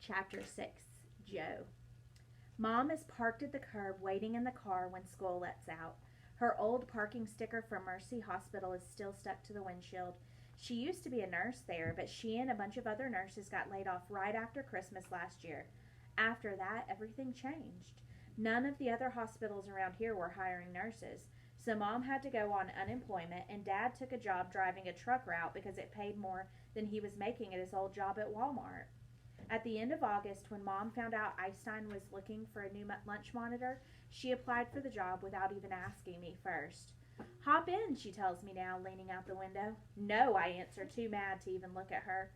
Chapter 6. Joe. Mom is parked at the curb waiting in the car when school lets out. Her old parking sticker from Mercy Hospital is still stuck to the windshield. She used to be a nurse there, but she and a bunch of other nurses got laid off right after Christmas last year. After that, everything changed. None of the other hospitals around here were hiring nurses, so Mom had to go on unemployment, and Dad took a job driving a truck route because it paid more than he was making at his old job at Walmart. At the end of August, when Mom found out Einstein was looking for a new lunch monitor, she applied for the job without even asking me first. "Hop in," she tells me now, leaning out the window. "No," I answer, too mad to even look at her.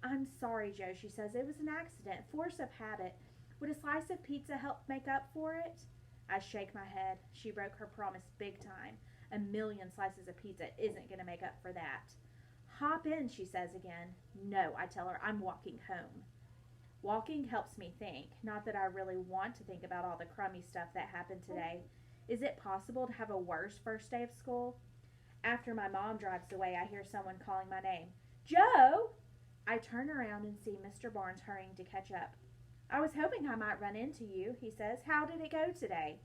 "I'm sorry, Joe," she says. "It was an accident, force of habit. Would a slice of pizza help make up for it?" I shake my head. She broke her promise big time. A million slices of pizza isn't going to make up for that. "Hop in," she says again. "No," I tell her. "I'm walking home." Walking helps me think. Not that I really want to think about all the crummy stuff that happened today. Is it possible to have a worse first day of school? After my mom drives away, I hear someone calling my name. "Joe!" I turn around and see Mr. Barnes hurrying to catch up. "I was hoping I might run into you," he says. "How did it go today?"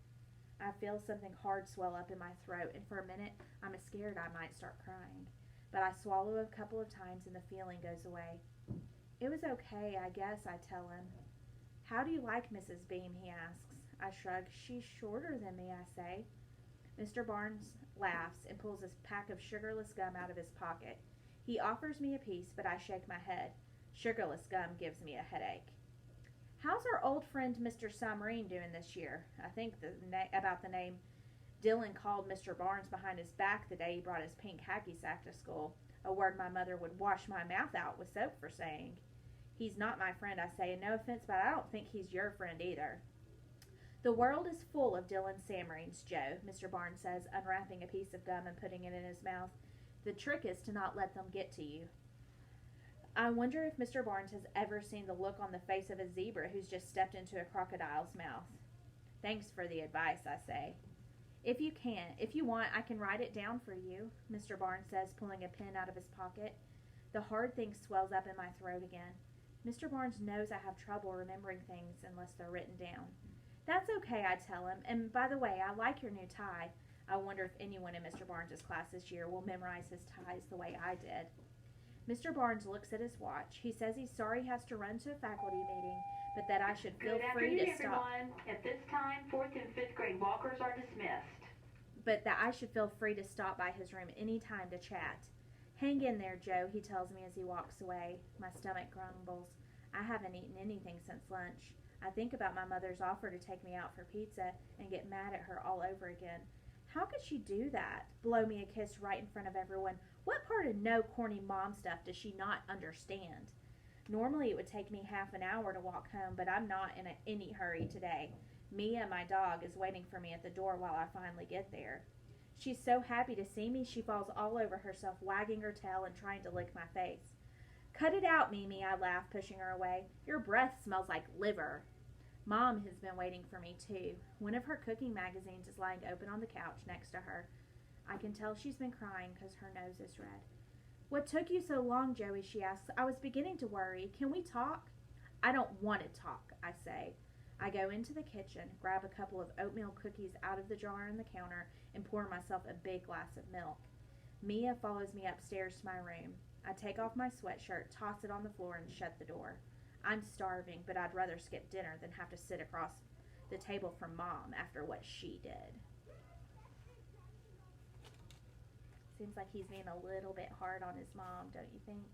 I feel something hard swell up in my throat, and for a minute I'm scared I might start crying. But I swallow a couple of times and the feeling goes away. "It was okay, I guess," I tell him. "How do you like Mrs. Beam?" he asks. I shrug. "She's shorter than me," I say. Mr. Barnes laughs and pulls a pack of sugarless gum out of his pocket. He offers me a piece, but I shake my head. Sugarless gum gives me a headache. "How's our old friend Mr. Summerine doing this year?" I think about the name Dylan called Mr. Barnes behind his back the day he brought his pink hacky sack to school, a word my mother would wash my mouth out with soap for saying. "He's not my friend," I say, and no offense, but I don't think he's your friend either. "The world is full of Dylan Samarines, Joe," Mr. Barnes says, unwrapping a piece of gum and putting it in his mouth. "The trick is to not let them get to you." I wonder if Mr. Barnes has ever seen the look on the face of a zebra who's just stepped into a crocodile's mouth. "Thanks for the advice," I say. If you want, I can write it down for you," Mr. Barnes says, pulling a pen out of his pocket. The hard thing swells up in my throat again. Mr. Barnes knows I have trouble remembering things unless they're written down. "That's okay," I tell him. "And by the way, I like your new tie." I wonder if anyone in Mr. Barnes' class this year will memorize his ties the way I did. Mr. Barnes looks at his watch. He says he's sorry he has to run to a faculty meeting, but that I should feel free to stop. Everyone. At this time, 4th and 5th grade walkers are dismissed. But that I should feel free to stop by his room any time to chat. "Hang in there, Joe," he tells me as he walks away. My stomach grumbles. I haven't eaten anything since lunch. I think about my mother's offer to take me out for pizza and get mad at her all over again. How could she do that? Blow me a kiss right in front of everyone. What part of no corny mom stuff does she not understand? Normally it would take me half an hour to walk home, but I'm not in any hurry today. Mia, my dog, is waiting for me at the door while I finally get there. She's so happy to see me, she falls all over herself, wagging her tail and trying to lick my face. "Cut it out, Mimi," I laugh, pushing her away. "Your breath smells like liver." Mom has been waiting for me, too. One of her cooking magazines is lying open on the couch next to her. I can tell she's been crying because her nose is red. "What took you so long, Joey?" she asks. "I was beginning to worry. Can we talk?" "I don't want to talk," I say. I go into the kitchen, grab a couple of oatmeal cookies out of the jar on the counter, and pour myself a big glass of milk. Mia follows me upstairs to my room. I take off my sweatshirt, toss it on the floor, and shut the door. I'm starving, but I'd rather skip dinner than have to sit across the table from Mom after what she did. Seems like he's being a little bit hard on his mom, don't you think?